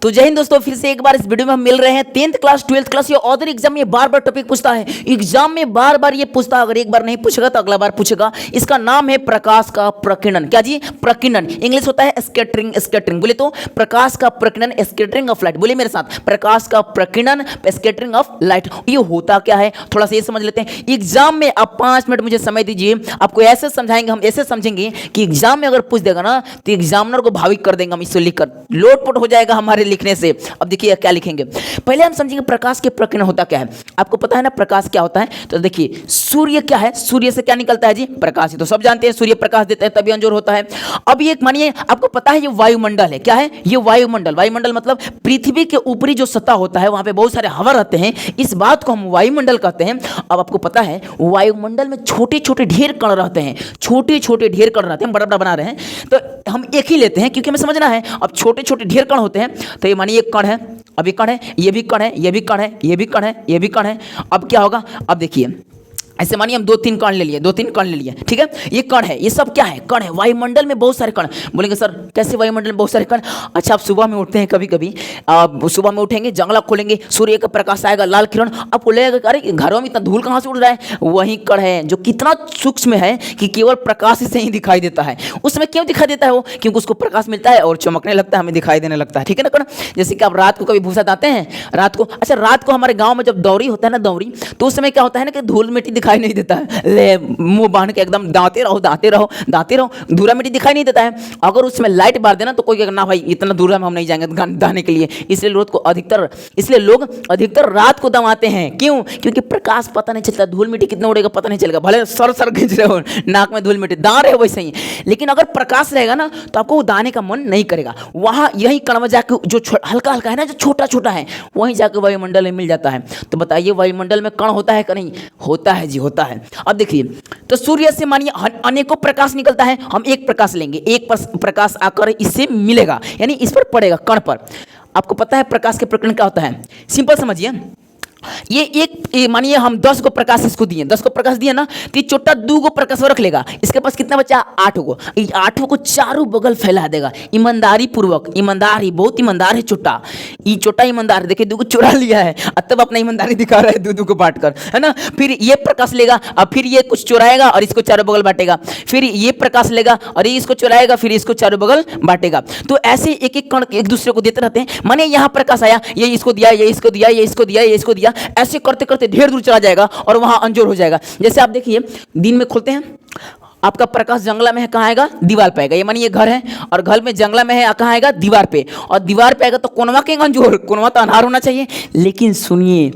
तो जय हिंद दोस्तों, फिर से एक बार इस वीडियो में हम मिल रहे हैं। 10th क्लास 12th क्लास या अदर एग्जाम में बार बार टॉपिक पूछता है, एग्जाम में बार बार ये पूछता है। अगर एक बार नहीं पूछेगा तो अगला बार पूछेगा। इसका नाम है प्रकाश का प्रकीर्णन। क्या जी? प्रकीर्णन। इंग्लिश होता है स्कैटरिंग। स्कैटरिंग बोले तो प्रकाश का प्रकीर्णन, स्कैटरिंग ऑफ लाइट। बोलिए मेरे साथ, प्रकाश का प्रकीर्णन, स्कैटरिंग ऑफ लाइट। ये होता क्या है थोड़ा सा ये समझ लेते हैं। एग्जाम में आप 5 मिनट मुझे समय दीजिए, आपको ऐसे समझाएंगे, हम ऐसे समझेंगे कि एग्जाम में अगर पूछ देगा ना तो एग्जामिनर को भाविक कर देंगे हम। इससे लिखकर लोटपोट हो जाएगा हमारे लिखने से। अब देखिए क्या लिखेंगे, पहले हम समझेंगे प्रकाश के प्रकीर्णन होता क्या है। आपको पता है ना प्रकाश क्या होता है? तो देखिए सूर्य क्या है, सूर्य से क्या निकलता है जी? प्रकाश। ही तो सब जानते हैं, सूर्य प्रकाश देता है तभी अंजोर होता है। अब ये मानिए आपको पता है ये वायुमंडल है। क्या है ये? वायुमंडल। वायुमंडल मतलब पृथ्वी के ऊपरी जो सतह होता है वहां पे बहुत सारे हवा रहते हैं, इस बात को हम वायुमंडल कहते हैं। अब आपको पता है वायुमंडल में छोटे छोटे ढेर कण रहते हैं, छोटे छोटे ढेर कण रहते हैं, बड़ा बड़ा बना रहे हैं तो हम एक ही लेते हैं क्योंकि हमें समझना है। अब छोटे छोटे ढेर कण होते हैं तो ये मानिए एक कण है, अब ये कण है, ये भी कण है, ये भी कण है, ये भी कण है, ये भी कण है। अब क्या होगा? अब देखिए ऐसे मानिए हम 2-3 कण ले लिए, 2-3 कण ले लिए, ठीक है। ये कण है, ये सब क्या है? कण है। वायुमंडल में बहुत सारे कण। बोलेंगे सर कैसे वायुमंडल में बहुत सारे कण? अच्छा आप सुबह में उठते हैं, कभी कभी सुबह में उठेंगे, जंगला खोलेंगे, सूर्य का प्रकाश आएगा, लाल किरण, आपको लगेगा अरे घरों में इतना धूल कहाँ से उड़ रहा है? वही कण है जो कितना सूक्ष्म है कि केवल प्रकाश से ही दिखाई देता है। उस समय क्यों दिखाई देता है वो? क्योंकि उसको प्रकाश मिलता है और चमकने लगता है, हमें दिखाई देने लगता है, ठीक है ना कण। जैसे कि आप रात को कभी भूसा दाते हैं रात को। अच्छा रात को हमारे गाँव में जब दौरी होता है ना, दौरी, तो उस समय क्या होता है ना कि धूल मिट्टी दिखाई नहीं देता है। ले मुंह बांध के एकदम दाते रहो, दाते रहो, दाते रहो, धूरा मिट्टी दिखाई नहीं देता है। अगर उसमें लाइट मार देना तो कोई कहेगा ना भाई इतना दूर हम नहीं जाएंगे दाने के लिए। इसलिए लोग अधिकतर रात को दमाते हैं। क्यों? क्योंकि प्रकाश पता नहीं चलता, धूल मिट्टी कितना उड़ेगा पता नहीं चलेगा, भले सर खींच रहे हो, नाक में धूल मिट्टी दां रहे हो वैसे ही। लेकिन अगर प्रकाश रहेगा ना तो आपको वो दाने का मन नहीं करेगा। वहां यही कण में जाके जो हल्का हल्का है ना, जो छोटा छोटा है, वहीं जाके वायुमंडल में मिल जाता है। तो बताइए वायुमंडल में कण होता है कि नहीं? होता है जी, होता है। अब देखिए तो सूर्य से मानिए अनेकों प्रकाश निकलता है, हम एक प्रकाश लेंगे, एक प्रकाश आकर इससे मिलेगा, यानी इस पर पड़ेगा, कण पर। आपको पता है प्रकाश के प्रकीर्णन क्या होता है? सिंपल समझिए, ये एक मानिए हम 10 को प्रकाश इसको दिए, 10 को प्रकाश दिए ना तो ये छोटा 2 को प्रकाश रख लेगा। इसके पास कितना बचा? 8 को। 8 को चारों बगल फैला देगा ईमानदारी पूर्वक। ईमानदार ही, बहुत ईमानदार है छोटा, ये छोटा ईमानदार। देखिए 2 को चुरा लिया है, तब अपना ईमानदारी दिखा रहा है 2 को बांट कर, है ना। फिर ये प्रकाश लेगा और फिर ये कुछ चुराएगा और इसको चारों बगल बांटेगा। फिर ये प्रकाश लेगा और ये इसको चुराएगा, फिर इसको चारों बगल बांटेगा। तो ऐसे एक एक कण एक दूसरे को देते रहते हैं। माने यहाँ प्रकाश आया, ये इसको दिया, ये इसको दिया, ये इसको दिया, ये इसको दिया, ऐसे करते करते ढेर दूर चला जाएगा और वहां अंजोर हो जाएगा। जैसे आप देखिए दिन में खोलते हैं, आपका प्रकाश जंगला में है, कहाँ आएगा? दीवार पे आएगा। ये मानिए घर है और घर में जंगला में है, कहाँ आएगा? दीवार पे। और दीवार पे आएगा तो कोनवा के अंजोर, कोनवा तो अंधार होना चाहिए। लेकिन सुनिए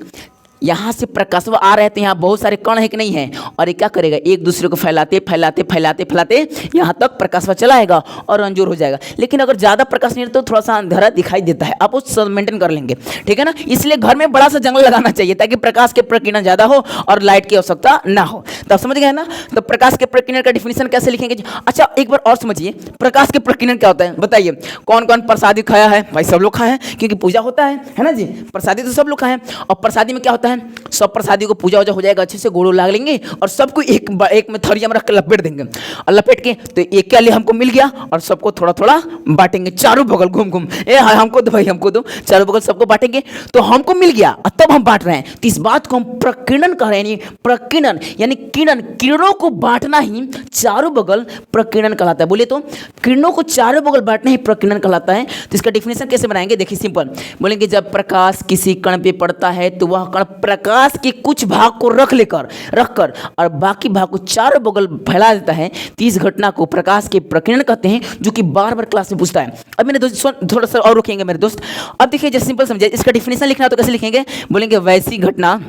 यहाँ से प्रकाश आ रहे थे, यहाँ बहुत सारे कण है कि नहीं है, और ये क्या करेगा? एक दूसरे को फैलाते फैलाते फैलाते फैलाते यहाँ तक प्रकाश चला आएगा और अंजोर हो जाएगा। लेकिन अगर ज़्यादा प्रकाश नहीं रहता तो थोड़ा सा अंधेरा दिखाई देता है, आप उसको मेंटेन कर लेंगे, ठीक है ना। इसलिए घर में बड़ा सा जंगल लगाना चाहिए ताकि प्रकाश के प्रकीर्णन ज़्यादा हो और लाइट की आवश्यकता ना हो। तो आप समझ गए ना। तो प्रकाश के प्रकीर्णन का डिफिनेशन कैसे लिखेंगे? अच्छा एक बार और समझिए प्रकाश के प्रकीर्णन क्या होता है। बताइए कौन कौन प्रसादी खाया है? भाई सब लोग खाए हैं क्योंकि पूजा होता है ना जी। प्रसादी तो सब लोग खाए हैं। और प्रसादी में क्या होता है? सब प्रसादी को पूजा वूजा हो जाएगा, अच्छे से गोड़ों लाग लेंगे और सबको एक में थरिया में रख कर लपेट देंगे। और लपेट के तो एक क्या ले हमको मिल गया और सबको थोड़ा थोड़ा बांटेंगे चारों बगल घूम घूम। हाँ हमको दो भाई, हमको दो, चारों बगल सबको बांटेंगे तो हमको मिल गया और तब हम बांट रहे हैं। तो इस बात को हम प्रकीर्णन कह रहे हैं। प्रकीर्णन यानी किरण, किरणों को बांटना ही चारों बगल प्रकीर्णन कहलाता है। बोले तो किरणों को चारों बगल बांटना ही प्रकीर्णन कहलाता है। तो इसका डिफिनेशन कैसे बनाएंगे? देखिए सिंपल बोलेंगे, जब प्रकाश किसी कण पे पड़ता है तो वह कण प्रकाश के कुछ भाग को रखकर और बाकी भाग को चारों बगल फैला देता है। तो इस घटना को प्रकाश के प्रकीर्णन कहते हैं, जो कि बार बार क्लास में पूछता है। अब मेरे दोस्त थोड़ा सा और रुकेंगे मेरे दोस्त। अब देखिए जैसे सिंपल समझे, इसका डिफिनेशन लिखना है तो कैसे लिखेंगे? बोलेंगे वैसी घटना,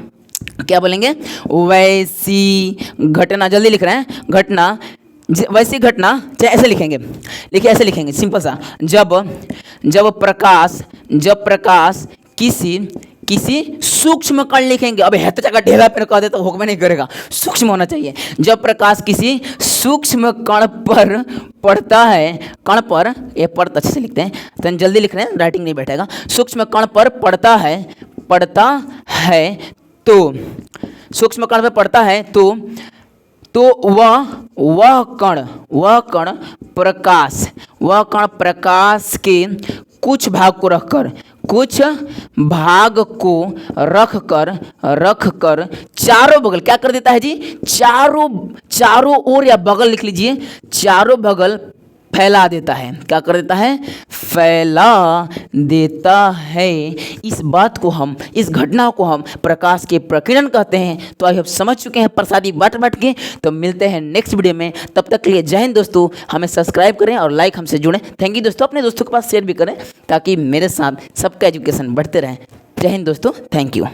क्या बोलेंगे? वैसी घटना, जल्दी लिख रहे हैं, घटना, वैसी घटना, चाहे ऐसे लिखेंगे, देखिए ऐसे लिखेंगे सिंपल सा, जब प्रकाश किसी सूक्ष्म कण लिखेंगे। अब है तो जगह ढेला पे कह दे तो हुक्म नहीं करेगा, सूक्ष्म होना चाहिए। जब प्रकाश किसी सूक्ष्म कण पर पड़ता है, कण पर, ये पड़ता अच्छे से लिखते हैं तो जल्दी लिख रहे हैं, राइटिंग नहीं बैठेगा। सूक्ष्म कण पर पड़ता है तो सूक्ष्म कण पर पड़ता है तो वह कण प्रकाश के कुछ भाग को रखकर, कुछ भाग को रख कर चारों बगल क्या कर देता है जी, चारों ओर या बगल लिख लीजिए, चारों बगल फैला देता है। क्या कर देता है, फैला देता है। इस बात को हम, इस घटना को हम प्रकाश के प्रकीर्णन कहते हैं। तो आई आप समझ चुके हैं प्रसादी बट के। तो मिलते हैं नेक्स्ट वीडियो में, तब तक के लिए जय हिंद दोस्तों। हमें सब्सक्राइब करें और लाइक हमसे जुड़ें। थैंक यू दोस्तों। अपने दोस्तों के पास शेयर भी करें ताकि मेरे साथ सबका एजुकेशन बढ़ते रहे। जय हिंद दोस्तों, थैंक यू।